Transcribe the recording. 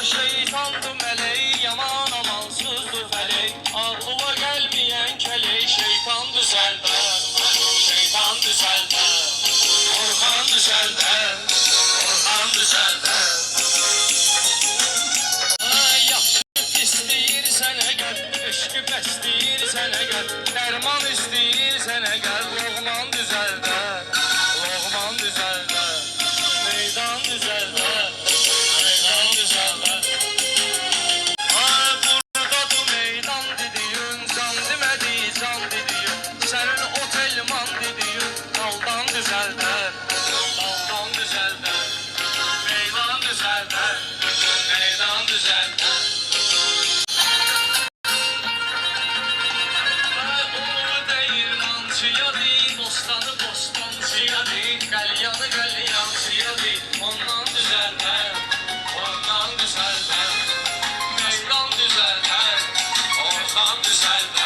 Şeytandı meleği, yaman amansızdı felek. Ağlıma gelmeyen kelek, şeytan düzelder, şeytan düzelder. Orhan düzelder, Orhan düzelder. Yaxşı istəyirsən əgər, eşqi bəsləyirsən əgər, dərman istəyirsən əgər, Loğman düzəldər, Loğman düzəldər, meydan düzəldər, meydan düzəldər. Ay buradadır meydan dediyin, can demədi can dediyin, sənin otelman dediyin, daldan düzəldər, daldan düzəldər, meydan düzəldər, meydan düzəldər. Bostanı bostancıya değil, galyanı galyancıya değil. Ondan düzelmem, ondan düzelmem. Meydan düzelmem, Orhan düzelmem.